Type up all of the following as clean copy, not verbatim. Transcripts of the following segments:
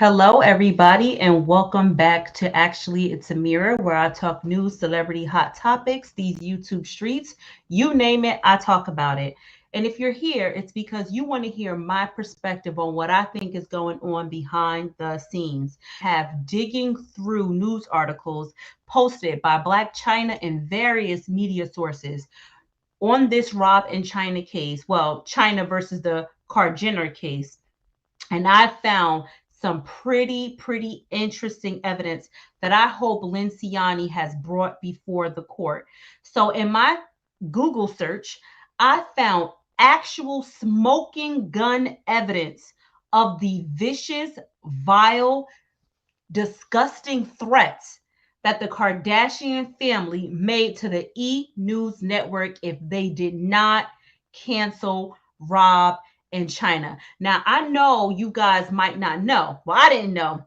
Hello, everybody, and welcome back to Actually It's a Mirror, where I talk news, celebrity, hot topics, these YouTube streets. You name it, I talk about it. And if you're here, it's because you want to hear my perspective on what I think is going on behind the scenes. Have digging through news articles posted by Black China and various media sources on this Rob and China case. Well, China versus the Jenner case, and I found some pretty interesting evidence that I hope Linciani has brought before the court. So in my Google search, I found actual smoking gun evidence of the vicious, vile, disgusting threats that the Kardashian family made to the E! News Network if they did not cancel Rob and China. Now, I know you guys might not know. Well, I didn't know.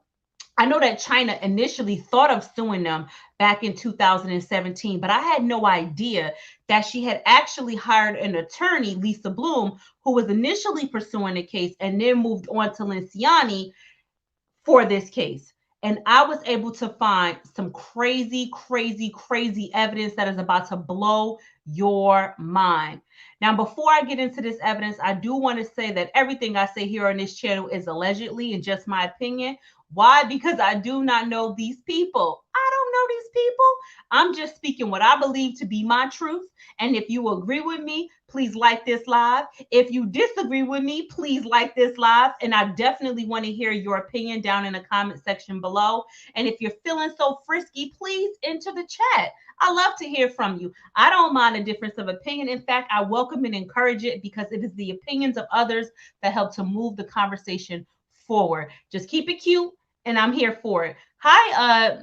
I know that China initially thought of suing them back in 2017, but I had no idea that she had actually hired an attorney, Lisa Bloom, who was initially pursuing the case and then moved on to Linciani for this case. And I was able to find some crazy evidence that is about to blow your mind. Now, before I get into this evidence, I do want to say that everything I say here on this channel is allegedly and just my opinion. Why? Because I do not know these people. I don't know these people. I'm just speaking what I believe to be my truth. And if you agree with me, please like this live. If you disagree with me, please like this live. And I definitely want to hear your opinion down in the comment section below. And if you're feeling so frisky, please enter the chat. I love to hear from you. I don't mind a difference of opinion. In fact, I welcome and encourage it because it is the opinions of others that help to move the conversation forward. Just keep it cute, and I'm here for it. Hi,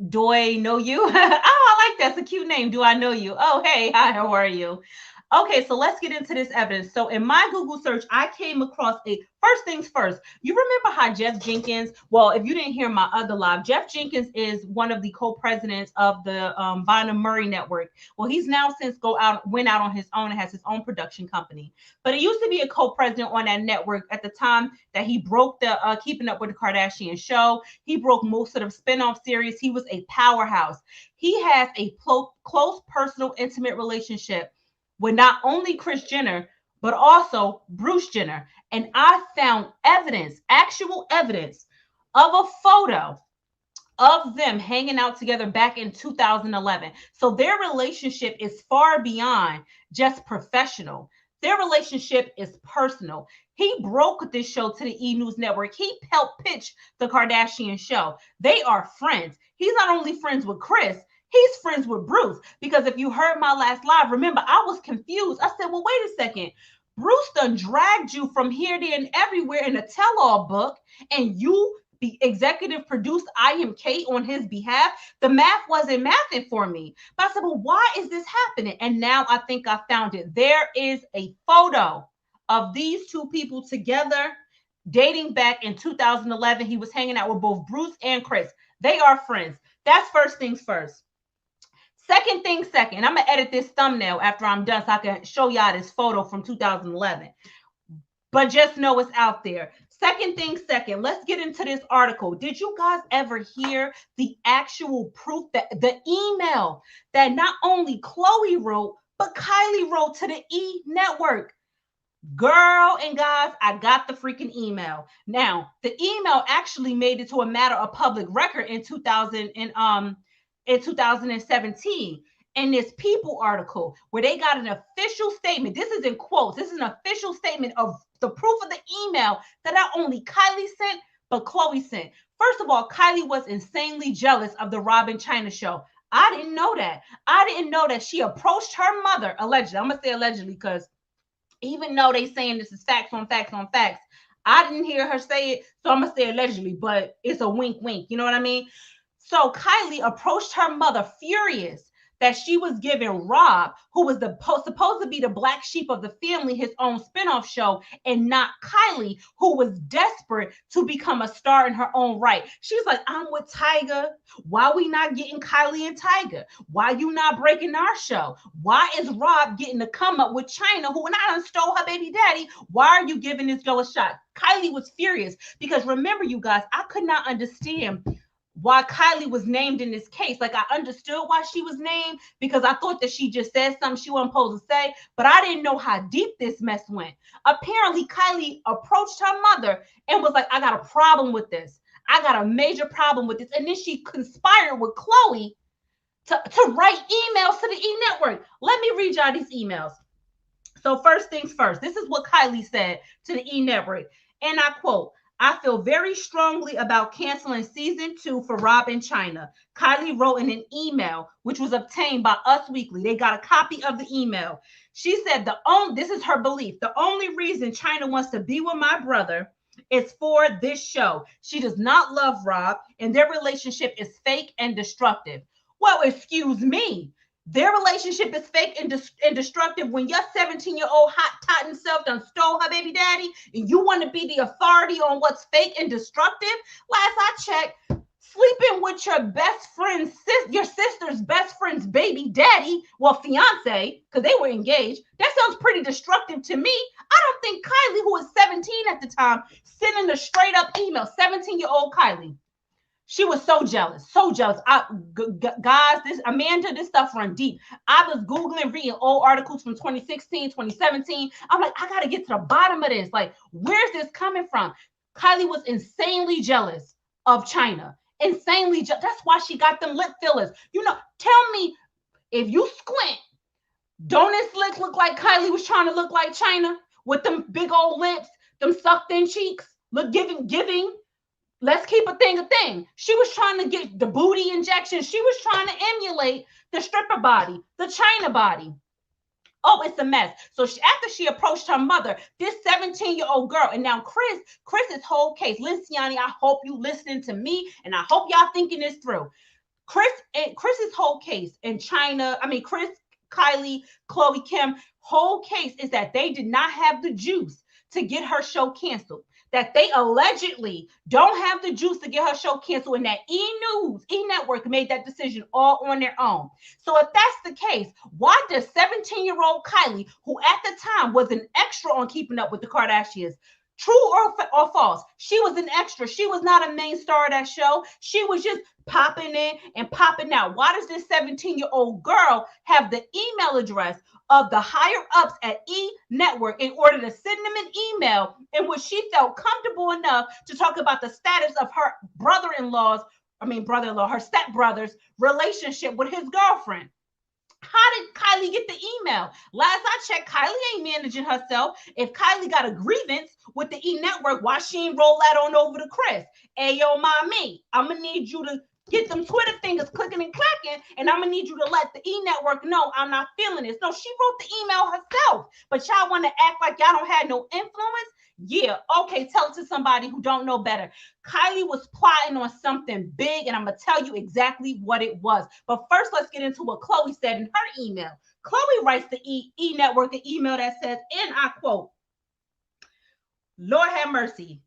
do I know you? Oh, I like that. It's a cute name. Do I know you? Oh, hey, hi, how are you? Okay, so let's get into this evidence. So in my Google search, I came across first things first. You remember how Jeff Jenkins, well, if you didn't hear my other live, Jeff Jenkins is one of the co-presidents of the Vina Murray Network. Well, he's now since went out on his own and has his own production company. But he used to be a co-president on that network at the time that he broke the Keeping Up with the Kardashians show. He broke most of the spinoff series. He was a powerhouse. He has a close, personal, intimate relationship with not only Kris Jenner, but also Bruce Jenner. And I found evidence, actual evidence of a photo of them hanging out together back in 2011. So their relationship is far beyond just professional. Their relationship is personal. He broke this show to the E! News Network. He helped pitch the Kardashian show. They are friends. He's not only friends with Kris, he's friends with Bruce. Because if you heard my last live, remember, I was confused. I said, well, wait a second. Bruce done dragged you from here, there, and everywhere in a tell-all book, and you the executive produced I Am Kate on his behalf. The math wasn't mathing for me. But I said, well, why is this happening? And now I think I found it. There is a photo of these two people together dating back in 2011. He was hanging out with both Bruce and Kris. They are friends. That's first things first. Second thing second, I'm going to edit this thumbnail after I'm done so I can show y'all this photo from 2011. But just know it's out there. Second thing second, let's get into this article. Did you guys ever hear the actual proof, that the email that not only Khloe wrote, but Kylie wrote to the E! Network? Girl and guys, I got the freaking email. Now, the email actually made it to a matter of public record in 2017 in this People article where they got an official statement. This is in quotes. This is an official statement of the proof of the email that not only Kylie sent, but Khloe sent. First of all, Kylie was insanely jealous of the Rob and China show. I didn't know that. I didn't know that she approached her mother, allegedly. I'm going to say allegedly because even though they saying this is facts on facts on facts, I didn't hear her say it, so I'm going to say allegedly, but it's a wink, wink. You know what I mean? So Kylie approached her mother furious that she was giving Rob, who was supposed to be the black sheep of the family, his own spinoff show, and not Kylie, who was desperate to become a star in her own right. She's like, I'm with Tyga. Why we not getting Kylie and Tyga? Why you not breaking our show? Why is Rob getting to come up with CHYNA, who when I done stole her baby daddy? Why are you giving this girl a shot? Kylie was furious because remember, you guys, I could not understand why Kylie was named in this case. Like, I understood why she was named because I thought that she just said something she wasn't supposed to say, but I didn't know how deep this mess went. Apparently, Kylie approached her mother and was like, I got a problem with this. I got a major problem with this. And then she conspired with Khloe to write emails to the E! Network. Let me read y'all these emails. So first things first, this is what Kylie said to the E! Network. And I quote, I feel very strongly about canceling season 2 for Rob and CHYNA. Kylie wrote in an email, which was obtained by Us Weekly. They got a copy of the email. She said, this is her belief. The only reason CHYNA wants to be with my brother is for this show. She does not love Rob, and their relationship is fake and destructive. Well, excuse me. Their relationship is fake and destructive when your 17-year-old hot totting self done stole her baby daddy and you want to be the authority on what's fake and destructive. Last I checked, sleeping with your best friend's your sister's best friend's baby daddy, well, fiance, because they were engaged, that sounds pretty destructive to me. I don't think Kylie, who was 17 at the time, sending a straight up email, 17-year-old Kylie. She was so jealous, so jealous. Guys, this stuff run deep. I was Googling, reading old articles from 2016, 2017. I'm like, I got to get to the bottom of this. Like, where's this coming from? Kylie was insanely jealous of CHYNA. Insanely jealous. That's why she got them lip fillers. You know, tell me, if you squint, don't it look like Kylie was trying to look like CHYNA with them big old lips, them sucked in cheeks, look giving. Let's keep a thing. She was trying to get the booty injection. She was trying to emulate the stripper body, the CHYNA body. Oh, it's a mess. So after she approached her mother, this 17-year-old girl, and now Kris's whole case, Linciani, I hope you listening to me, and I hope y'all thinking this through. Kris's whole case in CHYNA, Kris, Kylie, Khloe, Kim, whole case is that they did not have the juice to get her show canceled. That they allegedly don't have the juice to get her show canceled, and that E! Network made that decision all on their own. So if that's the case, why does 17-year-old Kylie, who at the time was an extra on Keeping Up with the Kardashians, true or false, she was an extra. She was not a main star of that show. She was just popping in and popping out. Why does this 17-year-old girl have the email address of the higher ups at E! Network in order to send them an email in which she felt comfortable enough to talk about the status of her her stepbrother's relationship with his girlfriend? How did Kylie get the email? Last I checked, Kylie ain't managing herself. If Kylie got a grievance with the E! Network, why she ain't roll that on over to Kris? Hey, yo, mommy, I'm going to need you to get them Twitter fingers clicking and clacking, and I'm going to need you to let the E! Network know I'm not feeling this. No, she wrote the email herself, but y'all want to act like y'all don't have no influence? Yeah, okay, tell it to somebody who don't know better. Kylie was plotting on something big, and I'm going to tell you exactly what it was. But first, let's get into what Khloe said in her email. Khloe writes the E! Network an email that says, and I quote, Lord have mercy.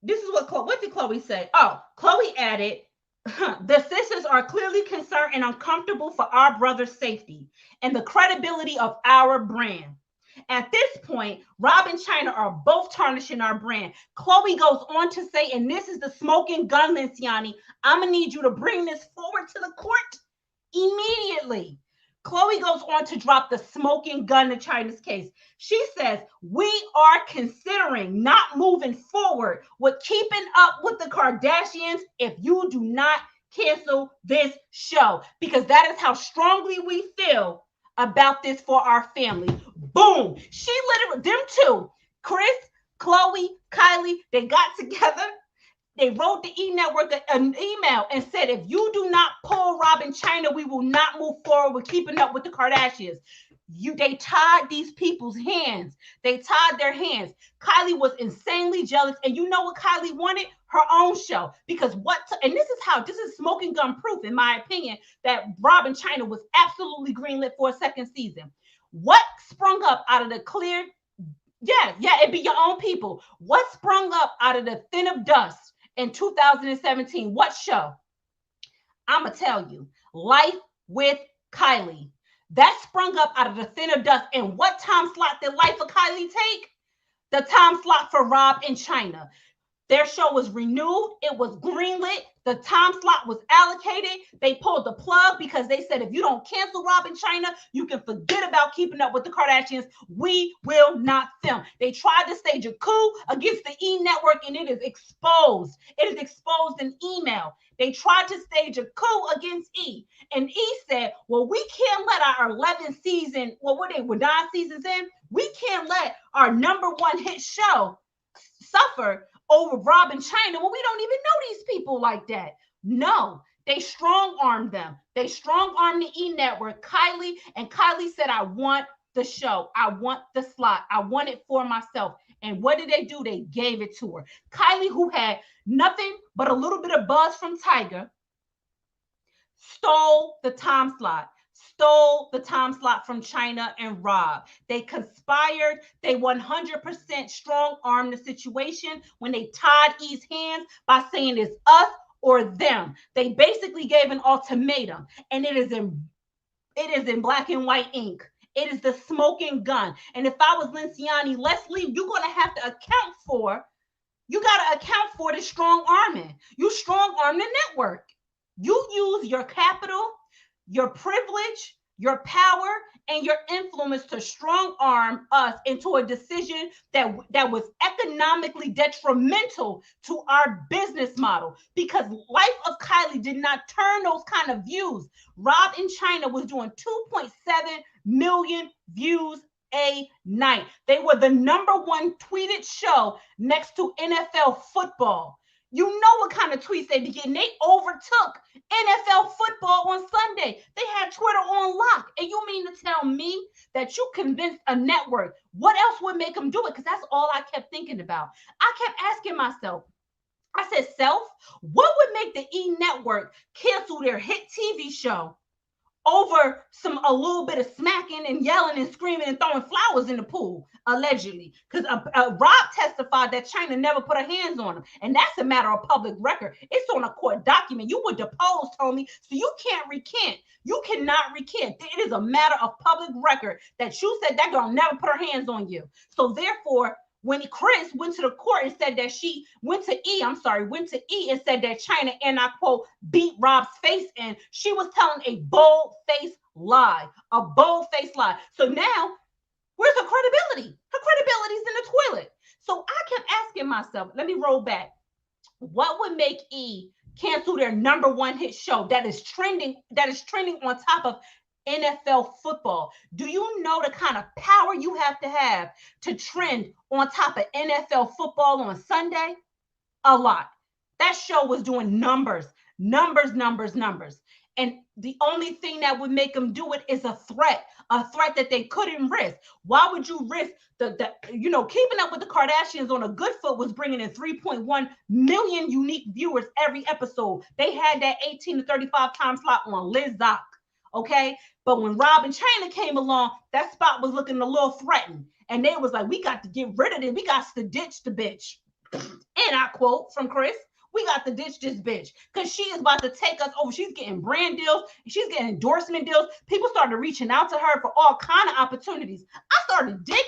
This is what did Khloe say? Oh, Khloe added, the sisters are clearly concerned and uncomfortable for our brother's safety and the credibility of our brand. At this point, Rob and CHYNA are both tarnishing our brand. Khloe goes on to say, and this is the smoking gun, Linciani, I'm going to need you to bring this forward to the court immediately. Khloe goes on to drop the smoking gun to CHYNA's case. She says, we are considering not moving forward with Keeping Up with the Kardashians if you do not cancel this show, because that is how strongly we feel about this for our family. Boom. She literally, them two, Kris, Khloe, Kylie, they got together. They wrote the E! Network an email and said, if you do not pull Rob and CHYNA, we will not move forward with Keeping Up with the Kardashians. They tied these people's hands. They tied their hands. Kylie was insanely jealous. And you know what Kylie wanted? Her own show. Because and this is smoking gun proof, in my opinion, that Rob and CHYNA was absolutely greenlit for a second season. What sprung up out of the clear? Yeah, it'd be your own people. What sprung up out of the thin of dust in 2017? What show? I'm going to tell you. Life with Kylie. That sprung up out of the thin of dust. And what time slot did Life of Kylie take? The time slot for Rob and CHYNA. Their show was renewed. It was greenlit. The time slot was allocated. They pulled the plug because they said, if you don't cancel Rob and CHYNA, you can forget about Keeping Up with the Kardashians. We will not film. They tried to stage a coup against the E! Network, and it is exposed. It is exposed in email. They tried to stage a coup against E! And E! said, well, we can't let our 11th season, we're 9 seasons in, we can't let our #1 hit show suffer over Rob and CHYNA. Well, we don't even know these people like that. No, they strong-armed them. They strong-armed the E! Network, Kylie, and Kylie said, I want the show. I want the slot. I want it for myself. And what did they do? They gave it to her. Kylie, who had nothing but a little bit of buzz from Tiger, stole the time slot from CHYNA and Rob. They conspired. They 100% strong-armed the situation when they tied E's hands by saying it's us or them. They basically gave an ultimatum, and it is in black and white ink. It is the smoking gun. And if I was Linciani, Leslie, you're going to have to account for the strong arming. You strong arm the network. You use your capital, your privilege, your power, and your influence to strong arm us into a decision that was economically detrimental to our business model, because Life of Kylie did not turn those kind of views. Rob and CHYNA was doing 2.7 million views a night. They were the #1 tweeted show next to NFL football. You know what kind of tweets they be getting. They overtook NFL football on Sunday. They had Twitter on lock. And you mean to tell me that you convinced a network? What else would make them do it? Because that's all I kept thinking about. I kept asking myself, I said, self, what would make the E! Network cancel their hit TV show over a little bit of smacking and yelling and screaming and throwing flowers in the pool, allegedly? Because Rob testified that CHYNA never put her hands on him. And that's a matter of public record. It's on a court document. You were deposed, homie, so you can't recant. You cannot recant. It is a matter of public record that you said that girl never put her hands on you. So therefore, when Kris went to the court and said that she went to E! and said that CHYNA, and I quote, beat Rob's face in, she was telling a bold-faced lie. So now, where's her credibility? Her credibility's in the toilet. So I kept asking myself, let me roll back. What would make E! cancel their #1 hit show that is trending on top of NFL football? Do you know the kind of power you have to trend on top of NFL football on Sunday? A lot. That show was doing numbers. And the only thing that would make them do it is a threat that they couldn't risk. Why would you risk Keeping Up with the Kardashians on a good foot was bringing in 3.1 million unique viewers every episode. They had that 18 to 35 time slot on Liz Zock. Okay, but when Rob and CHYNA came along, that spot was looking a little threatened, and they was like, we got to get rid of it. We got to ditch the bitch. And I quote from Kris, we got to ditch this bitch because she is about to take us over. She's getting brand deals. She's getting endorsement deals. People started reaching out to her for all kind of opportunities. I started digging.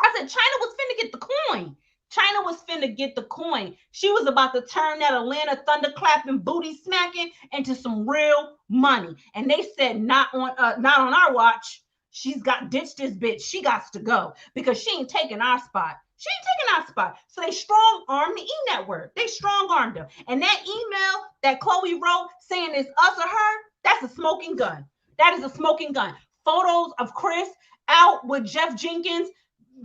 I said, CHYNA was finna get the coin. CHYNA was finna get the coin. She was about to turn that Atlanta thunderclapping, booty smacking into some real money. And they said, not on our watch. She's got ditch this bitch. She got to go because she ain't taking our spot. So they strong armed the E! Network. They strong armed them. And that email that Khloe wrote saying it's us or her, that's a smoking gun. That is a smoking gun. Photos of Kris out with Jeff Jenkins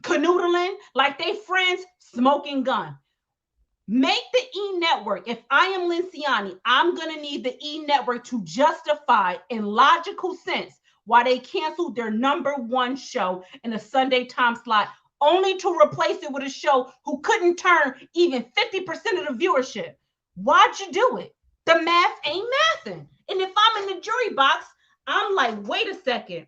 canoodling like they friends, smoking gun. Make the E! Network. If I am Linciani, I'm going to need the E! Network to justify in logical sense why they canceled their #1 show in a Sunday time slot, only to replace it with a show who couldn't turn even 50% of the viewership. Why'd you do it? The math ain't mathing. And if I'm in the jury box, I'm like, wait a second.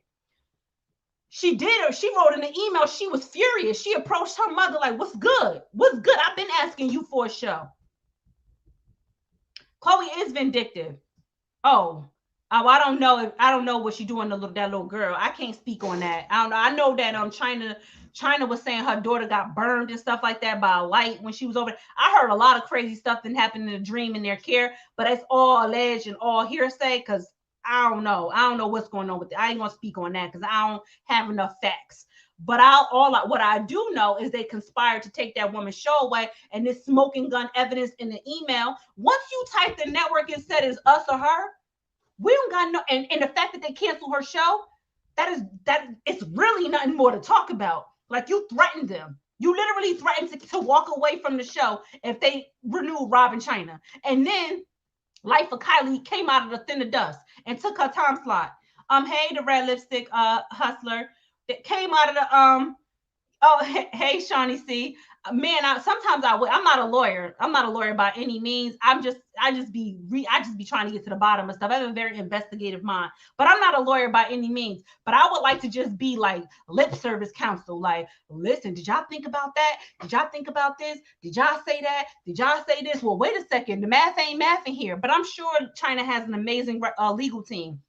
She wrote in the email, she was furious. She approached her mother like, what's good? What's good? I've been asking you for a show. Khloe is vindictive. Oh, I don't know what she's doing to that little girl. I can't speak on that. I don't know. I know that CHYNA was saying her daughter got burned and stuff like that by a light when she was over there. I heard a lot of crazy stuff that happened in a dream in their care, but it's all alleged and all hearsay because I don't know. I don't know what's going on with it. I ain't gonna speak on that because I don't have enough facts. But what I do know is they conspired to take that woman's show away, and this smoking gun evidence in the email. Once you type the network and said it's us or her, we don't got no. And the fact that they canceled her show, that it's really nothing more to talk about. Like, you threatened them. You literally threatened to walk away from the show if they renewed Rob and CHYNA. And then Life of Kylie came out of the thin of dust and took her time slot. Hey, the red lipstick hustler that came out of the hey, Shawnee C. Man, I'm not a lawyer. I'm not a lawyer by any means. I just be trying to get to the bottom of stuff. I have a very investigative mind, but I'm not a lawyer by any means. But I would like to just be like lip service counsel. Like, listen, did y'all think about that? Did y'all think about this? Did y'all say that? Did y'all say this? Well, wait a second. The math ain't mathing here. But I'm sure CHYNA has an amazing legal team.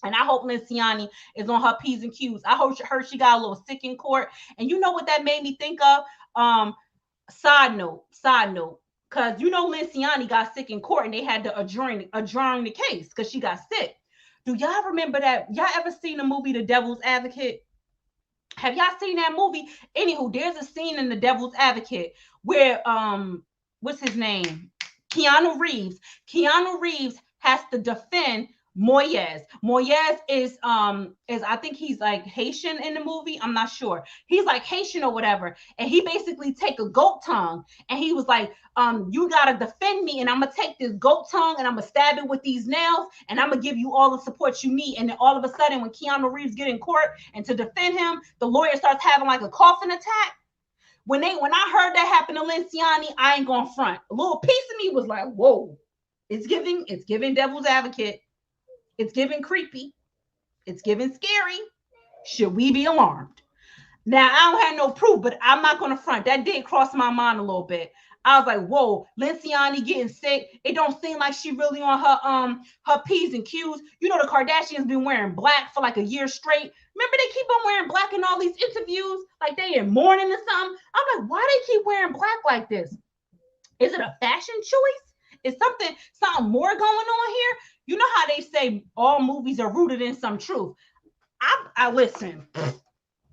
And I hope Linciani is on her P's and Q's. I heard she got a little sick in court. And you know what that made me think of? Side note, because Linciani got sick in court and they had to adjourn the case because she got sick. Do y'all remember that? Y'all ever seen the movie The Devil's Advocate? Have y'all seen that movie? Anywho, there's a scene in The Devil's Advocate where what's his name? Keanu Reeves has to defend Moyes. Moyes is I think he's like Haitian in the movie. I'm not sure. He's like Haitian or whatever. And he basically take a goat tongue and he was like, you gotta defend me, and I'm gonna take this goat tongue and I'm gonna stab it with these nails, and I'm gonna give you all the support you need. And then all of a sudden, when Keanu Reeves get in court and to defend him, the lawyer starts having like a coughing attack. When I heard that happen to Linciani, I ain't gonna front. A little piece of me was like, whoa, it's giving Devil's Advocate. It's giving creepy. It's giving scary. Should we be alarmed? Now, I don't have no proof, but I'm not going to front. That did cross my mind a little bit. I was like, whoa, Linciani getting sick. It don't seem like she really on her P's and Q's. You know, the Kardashians been wearing black for like a year straight. Remember, they keep on wearing black in all these interviews, like they in mourning or something. I'm like, why they keep wearing black like this? Is it a fashion choice? Is something more going on here? You know how they say all movies are rooted in some truth. I listen.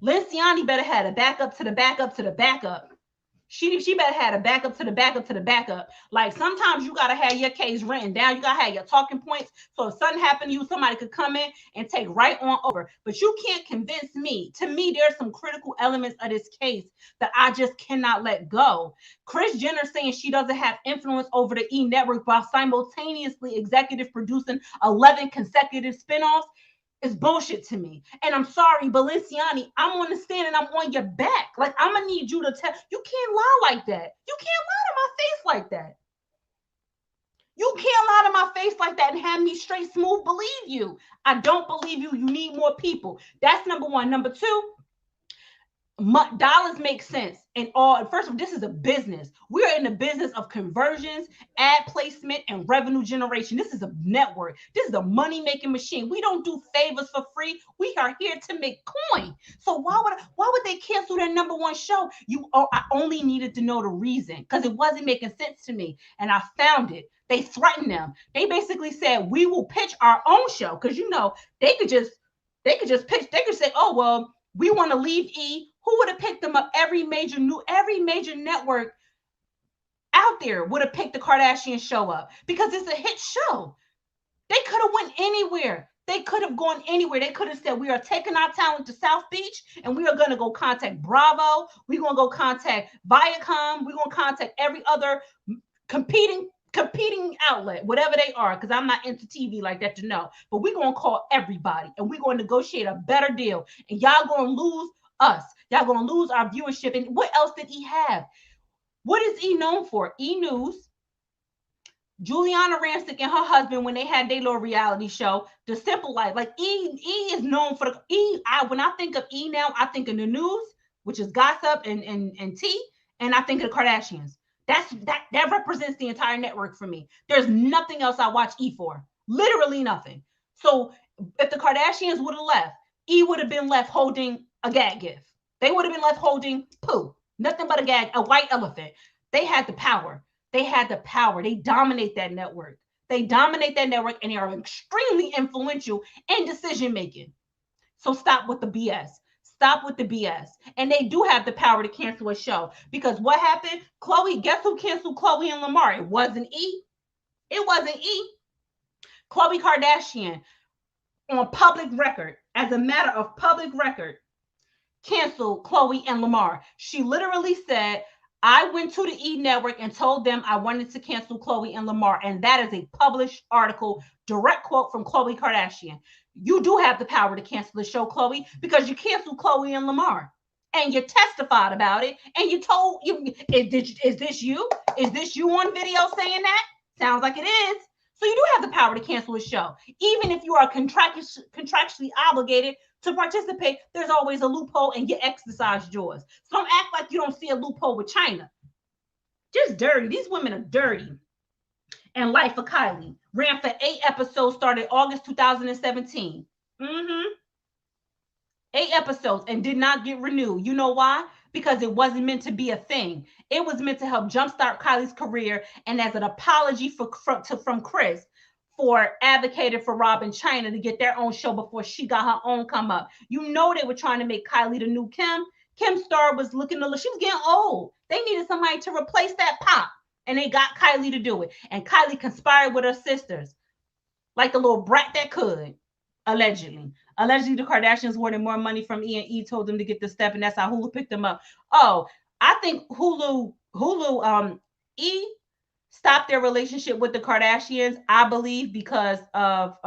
Linciani better have a backup to the backup to the backup. She better have a backup to the backup to the backup. Like, sometimes you gotta have your case written down. You gotta have your talking points. So if something happened to you, somebody could come in and take right on over. But you can't convince me. To me, there's some critical elements of this case that I just cannot let go. Kris Jenner saying she doesn't have influence over the E! Network while simultaneously executive producing 11 consecutive spinoffs is bullshit to me. And I'm sorry, but Linciani, I'm on the stand and I'm on your back. Like, I'm gonna need you to tell. You can't lie like that. You can't lie to my face like that. You can't lie to my face like that and have me straight smooth believe you. I don't believe you. You need more people. That's number one. Number two, dollars make sense. And first of all, this is a business. We are in the business of conversions, ad placement, and revenue generation. This is a network. This is a money-making machine. We don't do favors for free. We are here to make coin. So why would they cancel their #1 show? I only needed to know the reason because it wasn't making sense to me. And I found it. They threatened them. They basically said, we will pitch our own show. Because they could just pitch, they could say, oh, well, we want to leave E. Who would have picked them up? Every major network out there would have picked the Kardashian show up because it's a hit show. They could have went anywhere. They could have gone anywhere. They could have said, we are taking our talent to South Beach and we are going to go contact Bravo. We're going to go contact Viacom. We're going to contact every other competing competing outlet, whatever they are, because I'm not into TV like that to know. But we're going to call everybody and we're going to negotiate a better deal. And y'all going to lose us. Y'all going to lose our viewership. And what else did E have? What is E known for? E News, Juliana Rancic and her husband, when they had their little reality show, The Simple Life. Like E is known for the E. When I think of E now, I think of the news, which is gossip and tea, and I think of the Kardashians. That represents the entire network for me. There's nothing else I watch E for. Literally nothing. So if the Kardashians would have left, E would have been left holding a gag gift. They would have been left holding poo. Nothing but a gag, a white elephant. They had the power. They had the power. They dominate that network. They dominate that network and they are extremely influential in decision making. So stop with the BS. Stop with the BS. And they do have the power to cancel a show. Because what happened? Khloe, guess who canceled Khloe and Lamar? It wasn't E. It wasn't E. Khloe Kardashian, on public record, as a matter of public record, canceled Khloe and Lamar. She literally said, I went to the E Network and told them I wanted to cancel Khloe and Lamar. And that is a published article, direct quote from Khloe Kardashian. You do have the power to cancel the show, Khloe, because you canceled Khloe and Lamar. And you testified about it. And you told, is this you? Is this you on video saying that? Sounds like it is. So you do have the power to cancel a show. Even if you are contractually obligated to participate, there's always a loophole and you exercise yours. So don't act like you don't see a loophole with CHYNA. Just dirty. These women are dirty. And Life of Kylie ran for 8 episodes, started August 2017. 8 episodes and did not get renewed. You know why? Because it wasn't meant to be a thing. It was meant to help jumpstart Kylie's career and as an apology from Kris for advocating for Rob and CHYNA to get their own show before she got her own come up. You know they were trying to make Kylie the new Kim. Kim Star was she was getting old. They needed somebody to replace that pop. And they got Kylie to do it. And Kylie conspired with her sisters. Like the little brat that could. Allegedly. Allegedly, the Kardashians wanted more money from E, and E told them to get the step, and that's how Hulu picked them up. Oh, I think Hulu, E stopped their relationship with the Kardashians, I believe, because of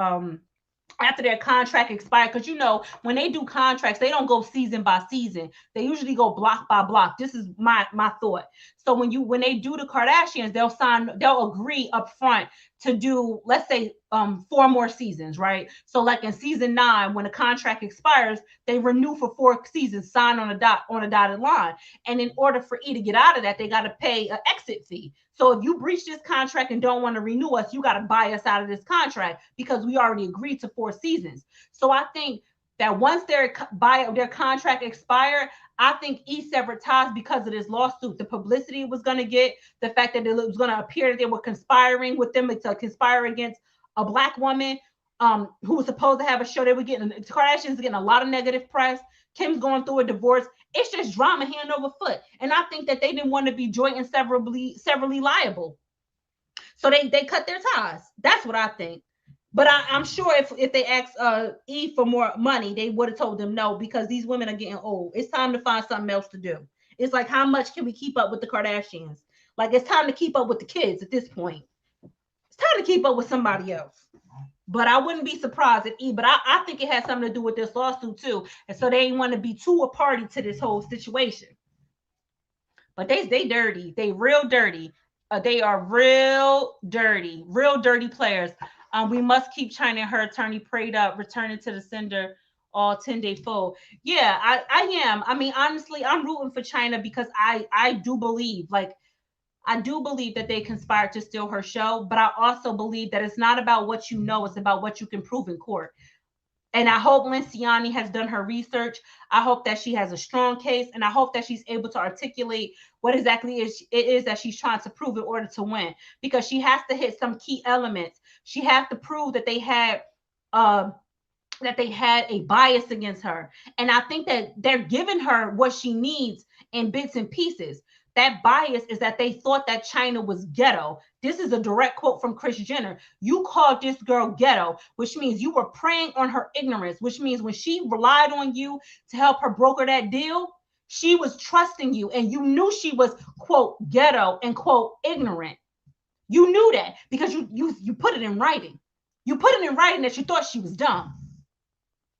after their contract expired. Because you know, when they do contracts, they don't go season by season. They usually go block by block. This is my thought. So when they do the Kardashians, they'll agree up front to do, let's say, 4 more seasons, right? So like in season 9, when the contract expires, they renew for 4 seasons, sign on a dotted line. And in order for E to get out of that, they got to pay an exit fee. So if you breach this contract and don't want to renew us, you got to buy us out of this contract because we already agreed to 4 seasons. So I think that once their contract expired, I think E severed ties because of this lawsuit. The publicity it was going to get, the fact that it was going to appear that they were conspiring with them to conspire against a Black woman who was supposed to have a show. They were getting, the Kardashians getting a lot of negative press. Kim's going through a divorce. It's just drama hand over foot. And I think that they didn't want to be joint and severally liable. So they cut their ties. That's what I think. But I'm sure if they asked E for more money, they would have told them no, because these women are getting old. It's time to find something else to do. It's like, how much can we keep up with the Kardashians? Like, it's time to keep up with the kids at this point. It's time to keep up with somebody else. But I wouldn't be surprised if E, but I think it has something to do with this lawsuit too. And so they didn't want to be too a party to this whole situation. But they dirty. They real dirty. They are real dirty players. We must keep CHYNA and her attorney prayed up, returning to the sender all 10-day full. Yeah, I am. I mean, honestly, I'm rooting for CHYNA because I do believe that they conspired to steal her show, but I also believe that it's not about what you know, it's about what you can prove in court. And I hope Linciani has done her research. I hope that she has a strong case, and I hope that she's able to articulate what exactly it is that she's trying to prove in order to win, because she has to hit some key elements. She has to prove that they had a bias against her. And I think that they're giving her what she needs in bits and pieces. That bias is that they thought that CHYNA was ghetto. This is a direct quote from Kris Jenner. You called this girl ghetto, which means you were preying on her ignorance, which means when she relied on you to help her broker that deal, she was trusting you and you knew she was, quote, ghetto and, quote, ignorant. You knew that because you put it in writing. You put it in writing that you thought she was dumb.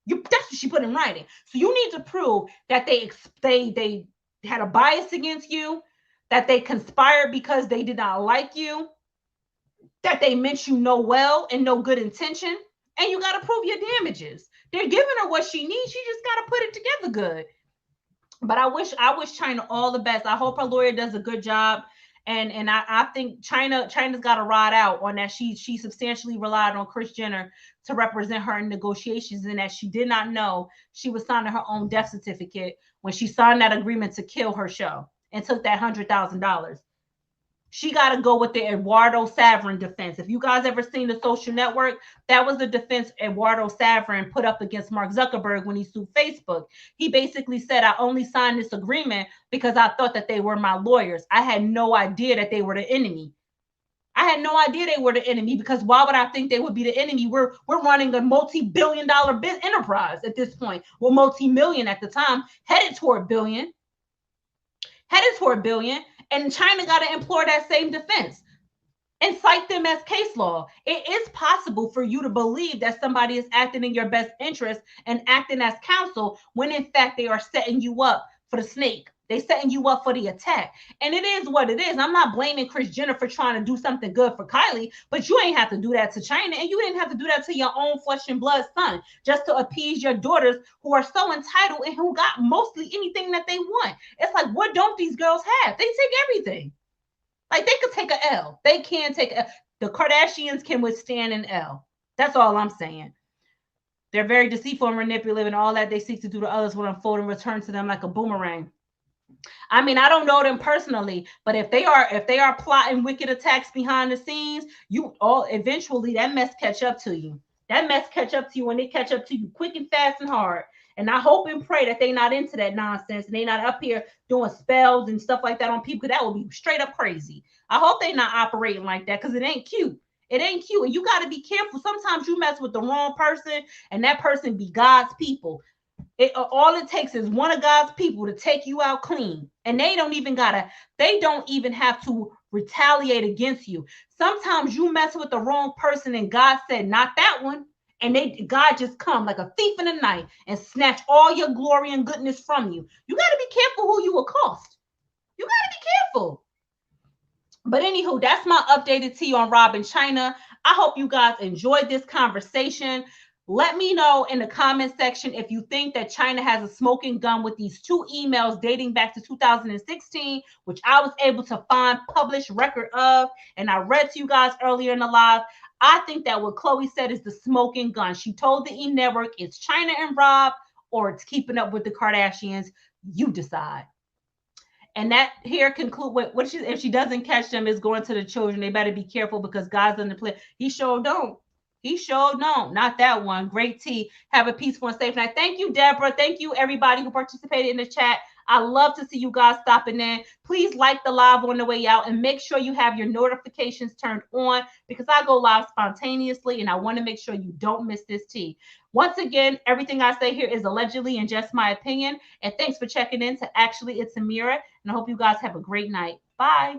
That's what she put in writing. So you need to prove that they had a bias against you, that they conspired because they did not like you, that they meant you no well and no good intention, and you got to prove your damages. They're giving her what she needs. She just got to put it together good. But I wish CHYNA all the best. I hope her lawyer does a good job. And I think CHYNA's got to ride out on that. She substantially relied on Kris Jenner to represent her in negotiations, and that she did not know she was signing her own death certificate when she signed that agreement to kill her show and took that $100,000. She got to go with the Eduardo Savers defense. If you guys ever seen The Social Network, that was the defense Eduardo Savers put up against Mark Zuckerberg when he sued Facebook. He basically said, I only signed this agreement because I thought that they were my lawyers. I had no idea that they were the enemy. I had no idea they were the enemy, because why would I think they would be the enemy? We're running a multi-billion-dollar enterprise at this point. Well, multi-million at the time, headed toward billion. And CHYNA got to employ that same defense and cite them as case law. It is possible for you to believe that somebody is acting in your best interest and acting as counsel when in fact they are setting you up for the snake. They're setting you up for the attack. And it is what it is. I'm not blaming Kris Jenner for trying to do something good for Kylie, but you ain't have to do that to CHYNA, and you didn't have to do that to your own flesh and blood son just to appease your daughters who are so entitled and who got mostly anything that they want. It's like, what don't these girls have? They take everything. Like, they could take an L. They can take a. The Kardashians can withstand an L. That's all I'm saying. They're very deceitful and manipulative, and all that they seek to do to others will unfold and return to them like a boomerang. I mean, I don't know them personally, but if they are plotting wicked attacks behind the scenes, you all eventually that mess catch up to you. That mess catch up to you, and they catch up to you quick and fast and hard. And I hope and pray that they not into that nonsense, and they not up here doing spells and stuff like that on people, because that would be straight up crazy. I hope they not operating like that, because it ain't cute. It ain't cute. And you got to be careful. Sometimes you mess with the wrong person, and that person be God's people. All it takes is one of God's people to take you out clean, and they don't even have to retaliate against you. Sometimes you mess with the wrong person, and God said, not that one. And God just come like a thief in the night and snatch all your glory and goodness from you. You got to be careful who you accost. You got to be careful. But anywho, that's my updated tea on Rob and CHYNA. I hope you guys enjoyed this conversation. Let me know in the comment section if you think that CHYNA has a smoking gun with these 2 emails dating back to 2016, which I was able to find published record of, and I read to you guys earlier in the live. I think that what Khloe said is the smoking gun. She told the E! Network it's CHYNA and Rob, or it's keeping up with the Kardashians. You decide. And that here conclude what if she doesn't catch them, is going to the children. They better be careful, because God's in the play. He sure don't. He sure don't. Not that one. Great tea. Have a peaceful and safe night. Thank you, Deborah. Thank you, everybody who participated in the chat. I love to see you guys stopping in. Please like the live on the way out, and make sure you have your notifications turned on, because I go live spontaneously, and I want to make sure you don't miss this tea. Once again, everything I say here is allegedly and just my opinion. And thanks for checking in to Actually It's Amira. And I hope you guys have a great night. Bye.